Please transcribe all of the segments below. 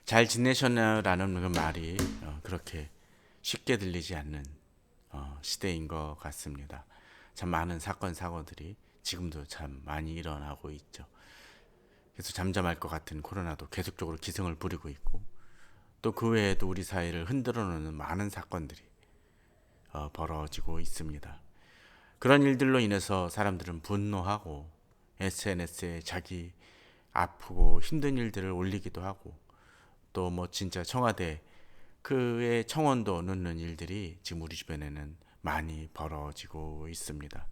잘 지내셨나요라는 그 말이 그렇게 쉽게 들리지 않는 시대인 것 같습니다. 참 많은 사건 사고들이 지금도 참 많이 일어나고 있죠. 그래서 잠잠할 것 같은 코로나도 계속적으로 기승을 부리고 있고, 또 그 외에도 우리 사회를 흔들어 놓는 많은 사건들이 벌어지고 있습니다. 그런 일들로 인해서 사람들은 분노하고 SNS에 자기 아프고 힘든 일들을 올리기도 하고, 또 뭐 진짜 청와대 그의 청원도 넣는 일들이 지금 우리 주변에는 많이 벌어지고 있습니다.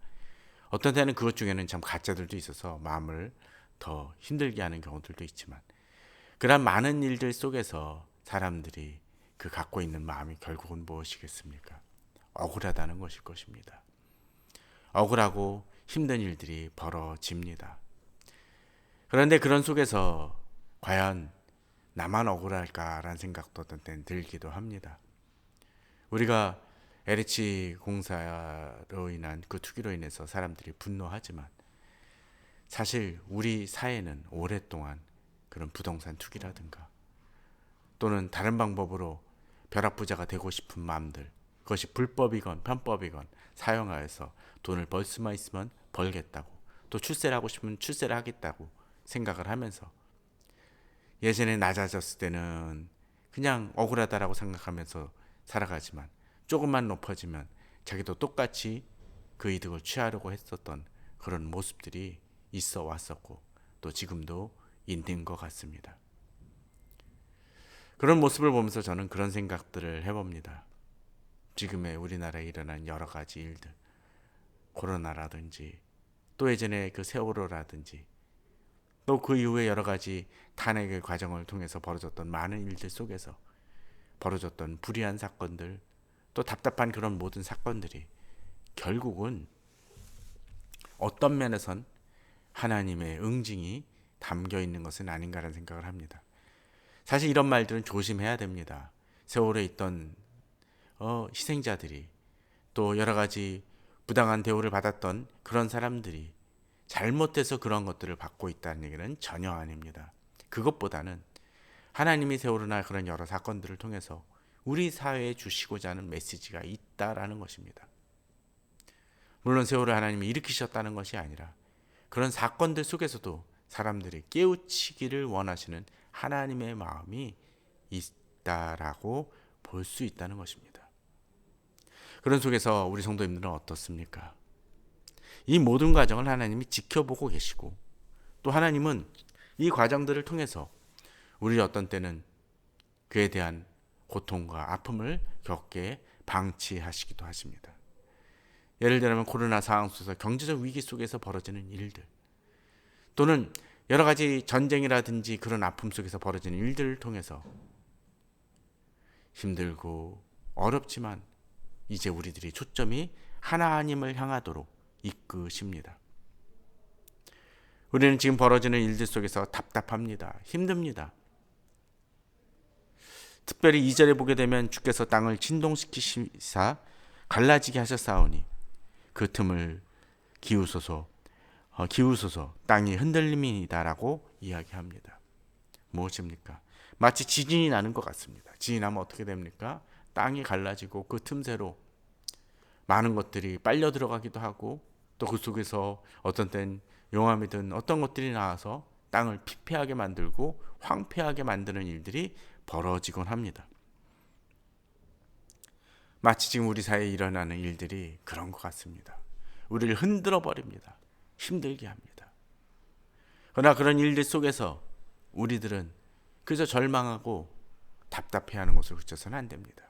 어떤 때는 그것 중에는 참 가짜들도 있어서 마음을 더 힘들게 하는 경우들도 있지만, 그런 많은 일들 속에서 사람들이 그 갖고 있는 마음이 결국은 무엇이겠습니까? 억울하다는 것일 것입니다. 억울하고 힘든 일들이 벌어집니다. 그런데 그런 속에서 과연 나만 억울할까라는 생각도 어떤 때는 들기도 합니다. 우리가 LH 공사로 인한 그 투기로 인해서 사람들이 분노하지만, 사실 우리 사회는 오랫동안 그런 부동산 투기라든가 또는 다른 방법으로 벼락부자가 되고 싶은 마음들, 그것이 불법이건 편법이건 사용하여서 돈을 벌 수만 있으면 벌겠다고, 또 출세를 하고 싶으면 출세를 하겠다고 생각을 하면서, 예전에 낮아졌을 때는 그냥 억울하다라고 생각하면서 살아가지만 조금만 높아지면 자기도 똑같이 그 이득을 취하려고 했었던 그런 모습들이 있어 왔었고, 또 지금도 있는 것 같습니다. 그런 모습을 보면서 저는 그런 생각들을 해봅니다. 지금의 우리나라에 일어난 여러 가지 일들, 코로나라든지 또 예전에 그 세월호라든지 또 그 이후에 여러 가지 탄핵의 과정을 통해서 벌어졌던 많은 일들 속에서 벌어졌던 불의한 사건들, 또 답답한 그런 모든 사건들이 결국은 어떤 면에선 하나님의 응징이 담겨 있는 것은 아닌가라는 생각을 합니다. 사실 이런 말들은 조심해야 됩니다. 세월에 있던 희생자들이, 또 여러 가지 부당한 대우를 받았던 그런 사람들이 잘못돼서 그런 것들을 받고 있다는 얘기는 전혀 아닙니다. 그것보다는 하나님이 세월호나 그런 여러 사건들을 통해서 우리 사회에 주시고자 하는 메시지가 있다라는 것입니다. 물론 세월호 하나님이 일으키셨다는 것이 아니라 그런 사건들 속에서도 사람들이 깨우치기를 원하시는 하나님의 마음이 있다라고 볼 수 있다는 것입니다. 그런 속에서 우리 성도님들은 어떻습니까? 이 모든 과정을 하나님이 지켜보고 계시고, 또 하나님은 이 과정들을 통해서 우리 어떤 때는 그에 대한 고통과 아픔을 겪게 방치하시기도 하십니다. 예를 들면 코로나 상황 속에서 경제적 위기 속에서 벌어지는 일들, 또는 여러 가지 전쟁이라든지 그런 아픔 속에서 벌어지는 일들을 통해서 힘들고 어렵지만 이제 우리들이 초점이 하나님을 향하도록 이끄십니다. 우리는 지금 벌어지는 일들 속에서 답답합니다. 힘듭니다. 특별히 2절에 보게 되면 주께서 땅을 진동시키시사 갈라지게 하셨사오니 그 틈을 기우소서 땅이 흔들림이다라고 이야기합니다. 무엇입니까? 마치 지진이 나는 것 같습니다. 지진이 나면 어떻게 됩니까? 땅이 갈라지고 그 틈새로 많은 것들이 빨려 들어가기도 하고, 또 그 속에서 어떤 땐 용암이든 어떤 것들이 나와서 땅을 피폐하게 만들고 황폐하게 만드는 일들이 벌어지곤 합니다. 마치 지금 우리 사회에 일어나는 일들이 그런 것 같습니다. 우리를 흔들어 버립니다. 힘들게 합니다. 그러나 그런 일들 속에서 우리들은 그저 절망하고 답답해하는 것을 그쳐서는 안 됩니다.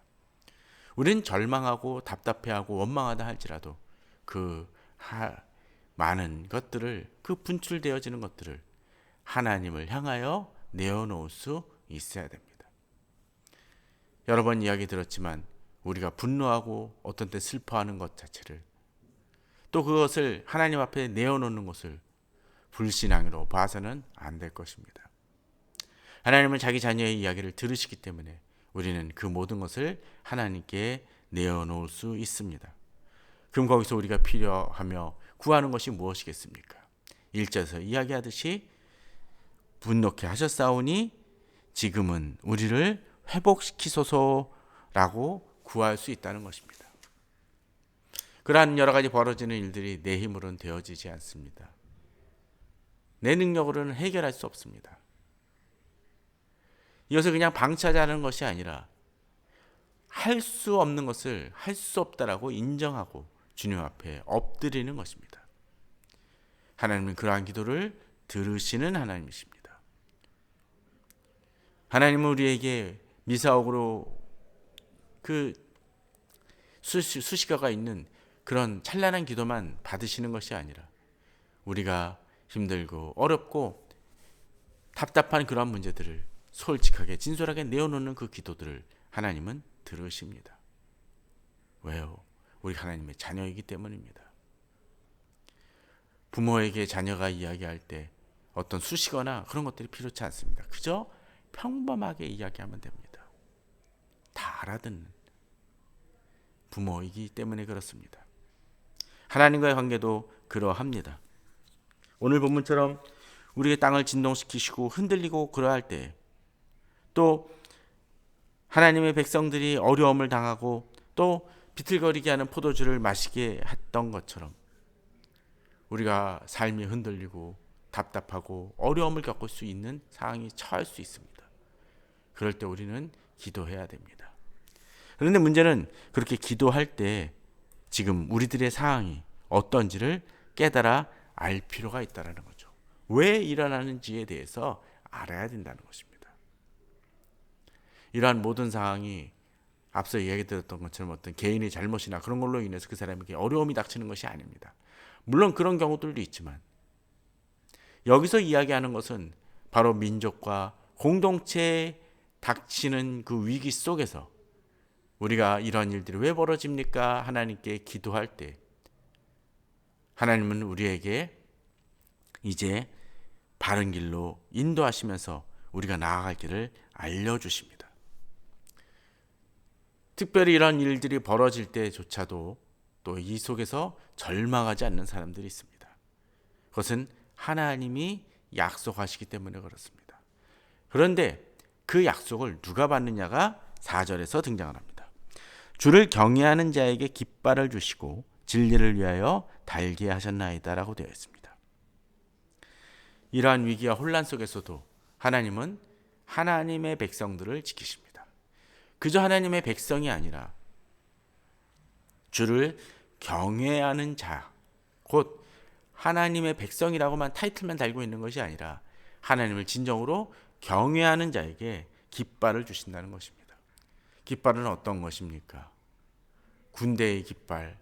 우리는 절망하고 답답해하고 원망하다 할지라도 그 많은 것들을, 그 분출되어지는 것들을 하나님을 향하여 내어놓을 수 있어야 됩니다. 여러 번 이야기 들었지만 우리가 분노하고 어떤 때 슬퍼하는 것 자체를, 또 그것을 하나님 앞에 내어놓는 것을 불신앙으로 봐서는 안 될 것입니다. 하나님은 자기 자녀의 이야기를 들으시기 때문에 우리는 그 모든 것을 하나님께 내어놓을 수 있습니다. 그럼 거기서 우리가 필요하며 구하는 것이 무엇이겠습니까? 1절에서 이야기하듯이 분노케 하셨사오니 지금은 우리를 회복시키소서라고 구할 수 있다는 것입니다. 그러한 여러 가지 벌어지는 일들이 내 힘으로는 되어지지 않습니다. 내 능력으로는 해결할 수 없습니다. 이것을 그냥 방치하자는 것이 아니라 할 수 없는 것을 할 수 없다라고 인정하고 주님 앞에 엎드리는 것입니다. 하나님은 그러한 기도를 들으시는 하나님이십니다. 하나님은 우리에게 미사옥으로 그 수식어가 있는 그런 찬란한 기도만 받으시는 것이 아니라 우리가 힘들고 어렵고 답답한 그런 문제들을 솔직하게 진솔하게 내어놓는 그 기도들을 하나님은 들으십니다. 왜요? 우리 하나님의 자녀이기 때문입니다. 부모에게 자녀가 이야기할 때 어떤 수식어나 그런 것들이 필요치 않습니다. 그저 평범하게 이야기하면 됩니다. 다 알아듣는 부모이기 때문에 그렇습니다. 하나님과의 관계도 그러합니다. 오늘 본문처럼 우리의 땅을 진동시키시고 흔들리고 그러할 때, 또 하나님의 백성들이 어려움을 당하고 또 비틀거리게 하는 포도주를 마시게 했던 것처럼 우리가 삶이 흔들리고 답답하고 어려움을 겪을 수 있는 상황이 처할 수 있습니다. 그럴 때 우리는 기도해야 됩니다. 그런데 문제는 그렇게 기도할 때 지금 우리들의 상황이 어떤지를 깨달아 알 필요가 있다는 거죠. 왜 일어나는지에 대해서 알아야 된다는 것입니다. 이러한 모든 상황이 앞서 이야기 드렸던 것처럼 어떤 개인의 잘못이나 그런 걸로 인해서 그 사람에게 어려움이 닥치는 것이 아닙니다. 물론 그런 경우들도 있지만 여기서 이야기하는 것은 바로 민족과 공동체에 닥치는 그 위기 속에서 우리가 이런 일들이 왜 벌어집니까? 하나님께 기도할 때 하나님은 우리에게 이제 바른 길로 인도하시면서 우리가 나아갈 길을 알려주십니다. 특별히 이런 일들이 벌어질 때조차도 또 이 속에서 절망하지 않는 사람들이 있습니다. 그것은 하나님이 약속하시기 때문에 그렇습니다. 그런데 그 약속을 누가 받느냐가 4절에서 등장을 합니다. 주를 경외하는 자에게 깃발을 주시고 진리를 위하여 달게 하셨나이다 라고 되어 있습니다. 이러한 위기와 혼란 속에서도 하나님은 하나님의 백성들을 지키십니다. 그저 하나님의 백성이 아니라 주를 경외하는 자, 곧 하나님의 백성이라고만 타이틀만 달고 있는 것이 아니라 하나님을 진정으로 경외하는 자에게 깃발을 주신다는 것입니다. 깃발은 어떤 것입니까? 군대의 깃발,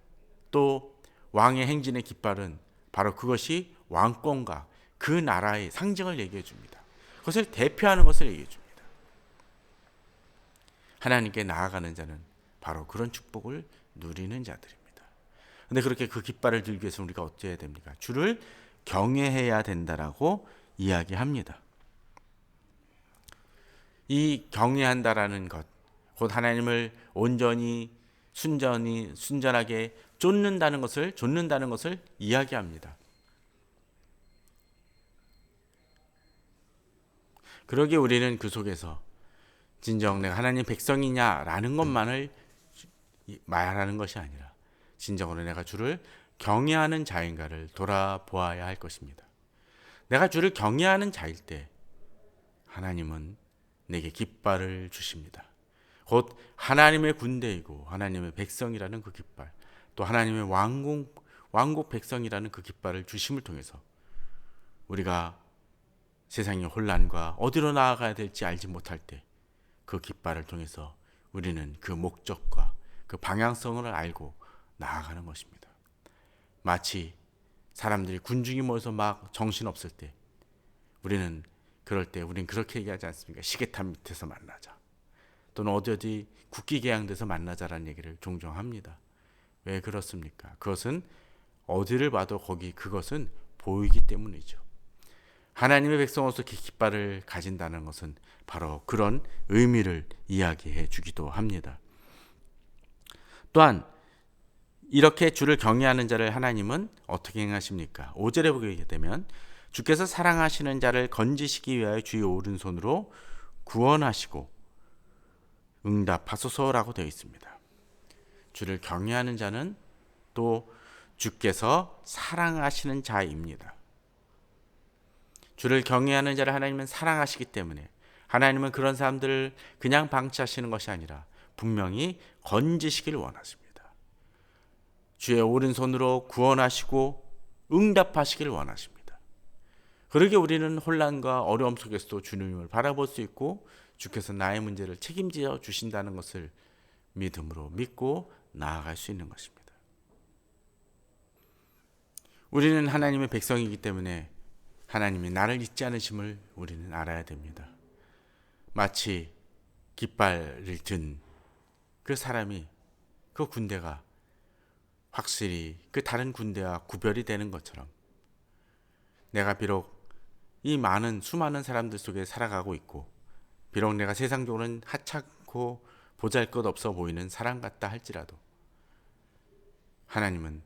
또 왕의 행진의 깃발은 바로 그것이 왕권과 그 나라의 상징을 얘기해 줍니다. 그것을 대표하는 것을 얘기해 줍니다. 하나님께 나아가는 자는 바로 그런 축복을 누리는 자들입니다. 그런데 그렇게 그 깃발을 들기 위해서 우리가 어찌해야 됩니까? 주를 경외해야 된다라고 이야기합니다. 이 경외한다라는 것, 곧 하나님을 온전히 순전하게 좇는다는 것을 이야기합니다. 그러기에 우리는 그 속에서 진정 내가 하나님 백성이냐라는 것만을 말하는 것이 아니라 진정으로 내가 주를 경외하는 자인가를 돌아보아야 할 것입니다. 내가 주를 경외하는 자일 때 하나님은 내게 깃발을 주십니다. 곧 하나님의 군대이고 하나님의 백성이라는 그 깃발, 또 하나님의 왕국 백성이라는 그 깃발을 주심을 통해서 우리가 세상의 혼란과 어디로 나아가야 될지 알지 못할 때 그 깃발을 통해서 우리는 그 목적과 그 방향성을 알고 나아가는 것입니다. 마치 사람들이 군중이 모여서 막 정신없을 때 그럴 때 우리는 그렇게 얘기하지 않습니까? 시계탑 밑에서 만나자, 또는 어디 국기개양돼서 만나자라는 얘기를 종종 합니다. 왜 그렇습니까? 그것은 어디를 봐도 그것은 보이기 때문이죠. 하나님의 백성으로서 깃발을 가진다는 것은 바로 그런 의미를 이야기해 주기도 합니다. 또한 이렇게 주를 경외하는 자를 하나님은 어떻게 행하십니까? 5절에 보게 되면 주께서 사랑하시는 자를 건지시기 위하여 주의 오른손으로 구원하시고 응답하소서라고 되어 있습니다. 주를 경외하는 자는 또 주께서 사랑하시는 자입니다. 주를 경외하는 자를 하나님은 사랑하시기 때문에 하나님은 그런 사람들을 그냥 방치하시는 것이 아니라 분명히 건지시길 원하십니다. 주의 오른손으로 구원하시고 응답하시길 원하십니다. 그러게 우리는 혼란과 어려움 속에서도 주님을 바라볼 수 있고 주께서 나의 문제를 책임져 주신다는 것을 믿음으로 믿고 나아갈 수 있는 것입니다. 우리는 하나님의 백성이기 때문에 하나님이 나를 잊지 않으심을 우리는 알아야 됩니다. 마치 깃발을 든 그 사람이, 그 군대가 확실히 그 다른 군대와 구별이 되는 것처럼 내가 비록 이 수많은 사람들 속에 살아가고 있고 비록 내가 세상적으로는 하찮고 보잘것없어 보이는 사람 같다 할지라도 하나님은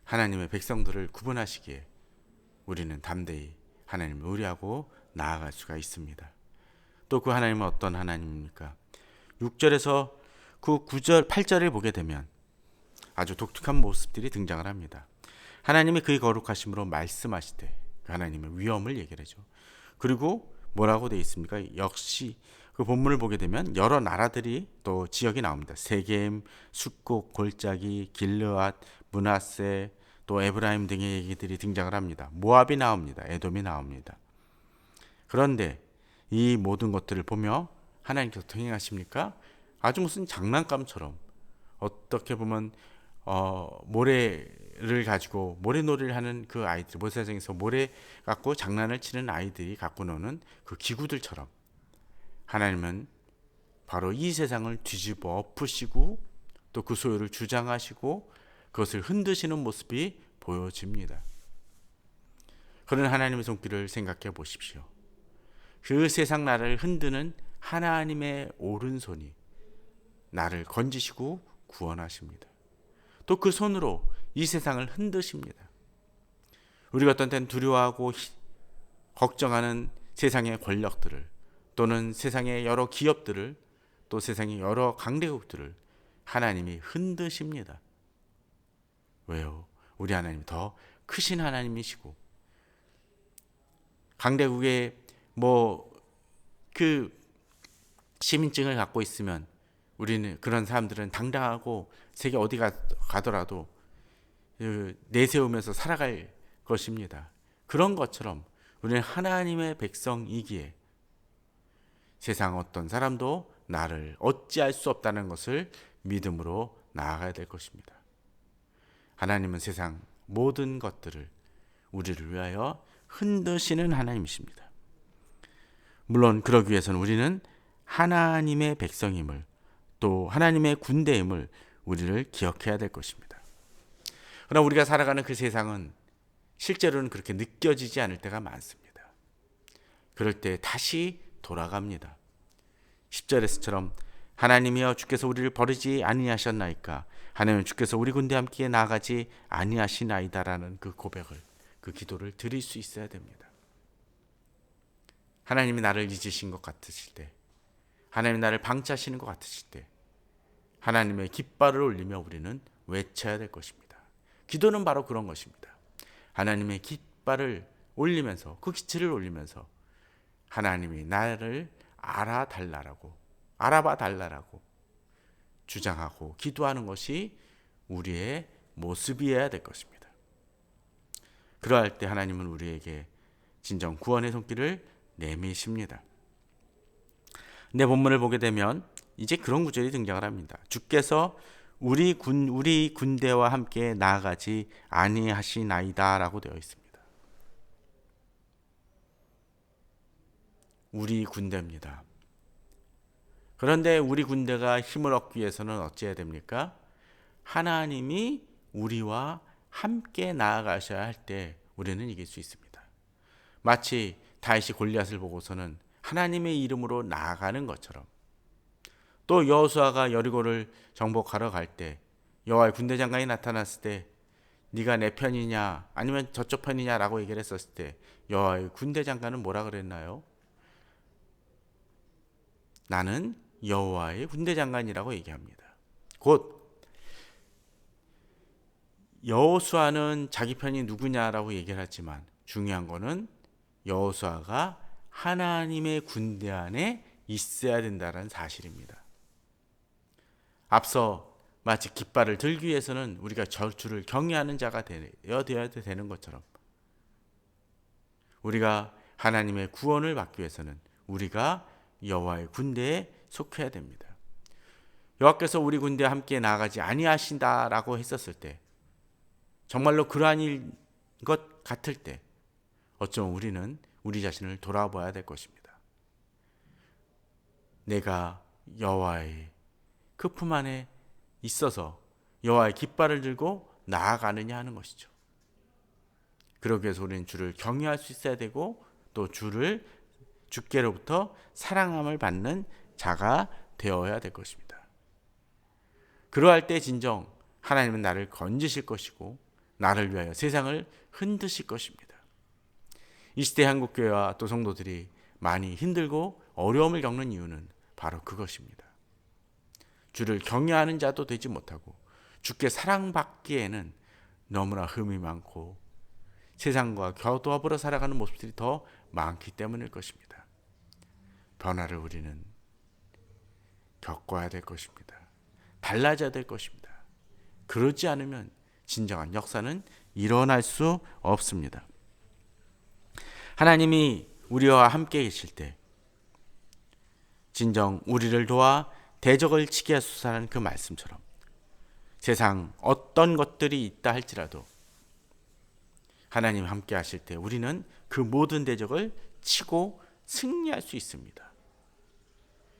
하나님의 백성들을 구분하시기에 우리는 담대히 하나님을 의뢰하고 나아갈 수가 있습니다. 또 그 하나님은 어떤 하나님입니까? 6절에서 그 9절, 8절을 보게 되면 아주 독특한 모습들이 등장을 합니다. 하나님이 그의 거룩하심으로 말씀하시되 그 하나님의 위엄을 얘기를 하죠. 그리고 뭐라고 되어 있습니까? 역시 그 본문을 보게 되면 여러 나라들이 또 지역이 나옵니다. 세겜, 숫곡, 골짜기, 길르앗, 므낫세, 또 에브라임 등의 얘기들이 등장을 합니다. 모압이 나옵니다. 에돔이 나옵니다. 그런데 이 모든 것들을 보며 하나님께서 행하십니까? 아주 무슨 장난감처럼 어떻게 보면 모래를 가지고 모래놀이를 하는 그 아이들, 모세장에서 모래 갖고 장난을 치는 아이들이 갖고 노는 그 기구들처럼 하나님은 바로 이 세상을 뒤집어 엎으시고 또 그 소유를 주장하시고 그것을 흔드시는 모습이 보여집니다. 그런 하나님의 손길을 생각해 보십시오. 그 세상 나라를 흔드는 하나님의 오른손이 나를 건지시고 구원하십니다. 또 그 손으로 이 세상을 흔드십니다. 우리가 어떤 때는 두려워하고 걱정하는 세상의 권력들을 또는 세상의 여러 기업들을 또 세상의 여러 강대국들을 하나님이 흔드십니다. 왜요? 우리 하나님이 더 크신 하나님이시고 강대국의 그 시민증을 갖고 있으면 우리는 그런 사람들은 당당하고 세계 어디 가더라도 내세우면서 살아갈 것입니다. 그런 것처럼 우리는 하나님의 백성이기에 세상 어떤 사람도 나를 어찌할 수 없다는 것을 믿음으로 나아가야 될 것입니다. 하나님은 세상 모든 것들을 우리를 위하여 흔드시는 하나님이십니다. 물론 그러기 위해서는 우리는 하나님의 백성임을 또 하나님의 군대임을 우리를 기억해야 될 것입니다. 그러나 우리가 살아가는 그 세상은 실제로는 그렇게 느껴지지 않을 때가 많습니다. 그럴 때 다시 돌아갑니다. 10절에서처럼 하나님이여 주께서 우리를 버리지 아니하셨나이까 하나님 주께서 우리 군대와 함께 나아가지 아니하시나이다라는 그 고백을 그 기도를 드릴 수 있어야 됩니다. 하나님이 나를 잊으신 것 같으실 때 하나님이 나를 방치하시는 것 같으실 때 하나님의 깃발을 올리며 우리는 외쳐야 될 것입니다. 기도는 바로 그런 것입니다. 하나님의 깃발을 올리면서 그 기치를 올리면서 하나님이 나를 알아봐 달라라고 주장하고 기도하는 것이 우리의 모습이어야 될 것입니다. 그러할 때 하나님은 우리에게 진정 구원의 손길을 내미십니다. 근데 본문을 보게 되면 이제 그런 구절이 등장을 합니다. 주께서 우리 군대와 함께 나아가지 아니하시나이다라고 되어 있습니다. 우리 군대입니다. 그런데 우리 군대가 힘을 얻기 위해서는 어찌해야 됩니까? 하나님이 우리와 함께 나아가셔야 할 때 우리는 이길 수 있습니다. 마치 다윗이 골리앗을 보고서는 하나님의 이름으로 나아가는 것처럼 또 여호수아가 여리고를 정복하러 갈 때 여호와의 군대 장관이 나타났을 때 네가 내 편이냐 아니면 저쪽 편이냐라고 얘기를 했었을 때 여호와의 군대 장관은 뭐라 그랬나요? 나는 여호와의 군대 장관이라고 얘기합니다. 곧 여호수아는 자기 편이 누구냐라고 얘기를 하지만 중요한 거는 여호수아가 하나님의 군대 안에 있어야 된다는 사실입니다. 앞서 마치 깃발을 들기 위해서는 우리가 주를 경외하는 자가 되어야 되는 것처럼 우리가 하나님의 구원을 받기 위해서는 우리가 여호와의 군대에 속해야 됩니다. 여호와께서 우리 군대와 함께 나아가지 아니하신다라고 했었을 때 정말로 그러한 일 것 같을 때 어쩌면 우리는 우리 자신을 돌아봐야 될 것입니다. 내가 여호와의 그 품 안에 있어서 여호와의 깃발을 들고 나아가느냐 하는 것이죠. 그러기 위해서 우리는 주를 경외할 수 있어야 되고 또 주께로부터 사랑함을 받는 자가 되어야 될 것입니다. 그러할 때 진정 하나님은 나를 건지실 것이고 나를 위하여 세상을 흔드실 것입니다. 이 시대 한국교회와 또 성도들이 많이 힘들고 어려움을 겪는 이유는 바로 그것입니다. 주를 경외하는 자도 되지 못하고 주께 사랑받기에는 너무나 흠이 많고 세상과 더불어 살아가는 모습들이 더 많기 때문일 것입니다. 변화를 우리는 겪어야 될 것입니다. 달라져야 될 것입니다. 그러지 않으면 진정한 역사는 일어날 수 없습니다. 하나님이 우리와 함께 계실 때 진정 우리를 도와 대적을 치게 하소서라는 그 말씀처럼 세상 어떤 것들이 있다 할지라도 하나님 함께 하실 때 우리는 그 모든 대적을 치고 승리할 수 있습니다.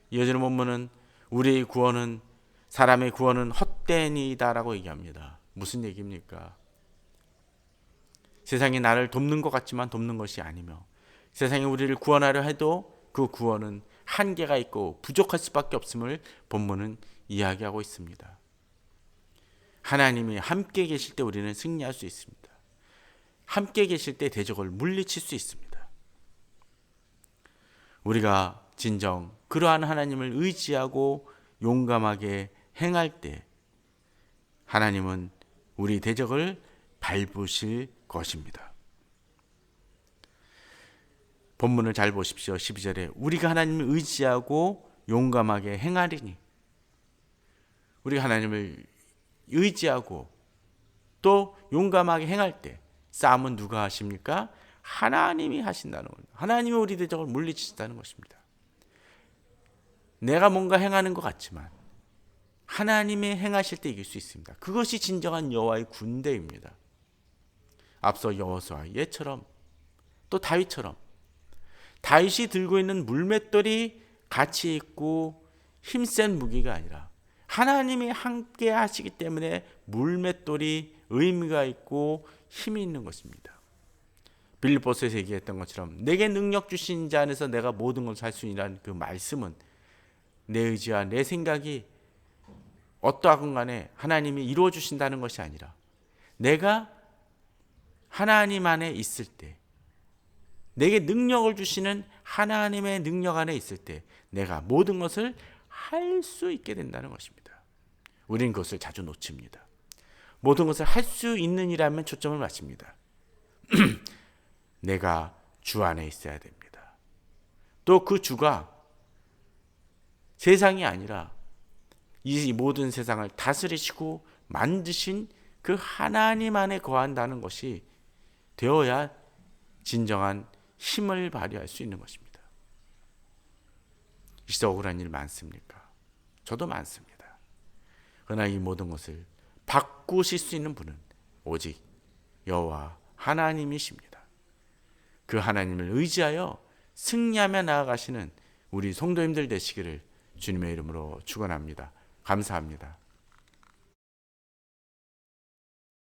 이어지는 본문은 우리의 구원은 사람의 구원은 헛되니이다라고 얘기합니다. 무슨 얘기입니까? 세상이 나를 돕는 것 같지만 돕는 것이 아니며 세상이 우리를 구원하려 해도 그 구원은 한계가 있고 부족할 수밖에 없음을 본문은 이야기하고 있습니다. 하나님이 함께 계실 때 우리는 승리할 수 있습니다. 함께 계실 때 대적을 물리칠 수 있습니다. 우리가 진정 그러한 하나님을 의지하고 용감하게 행할 때 하나님은 우리 대적을 밟으실 것입니다. 본문을 잘 보십시오. 12절에 우리가 하나님을 의지하고 용감하게 행하리니 우리가 하나님을 의지하고 또 용감하게 행할 때 싸움은 누가 하십니까? 하나님이 하신다는 겁니다. 하나님이 우리 대적을 물리치신다는 것입니다. 내가 뭔가 행하는 것 같지만 하나님의 행하실 때 이길 수 있습니다. 그것이 진정한 여호와의 군대입니다. 앞서 여호수아 예처럼 또 다윗처럼 다윗이 들고 있는 물맷돌이 가치 있고 힘센 무기가 아니라 하나님이 함께 하시기 때문에 물맷돌이 의미가 있고 힘이 있는 것입니다. 빌립보서에서 얘기했던 것처럼 내게 능력 주신 자 안에서 내가 모든 것을 할 수 있다는 그 말씀은 내 의지와 내 생각이 어떠하건 간에 하나님이 이루어 주신다는 것이 아니라 내가 하나님 안에 있을 때 내게 능력을 주시는 하나님의 능력 안에 있을 때 내가 모든 것을 할 수 있게 된다는 것입니다. 우리는 그것을 자주 놓칩니다. 모든 것을 할 수 있는 일하면 초점을 맞춥니다. 내가 주 안에 있어야 됩니다. 또 그 주가 세상이 아니라 이 모든 세상을 다스리시고 만드신 그 하나님 안에 거한다는 것이 되어야 진정한 힘을 발휘할 수 있는 것입니다. 이 시대 억울한 일 많습니까? 저도 많습니다. 그러나 이 모든 것을 바꾸실 수 있는 분은 오직 여호와 하나님이십니다. 그 하나님을 의지하여 승리하며 나아가시는 우리 성도님들 되시기를 주님의 이름으로 축원합니다. 감사합니다.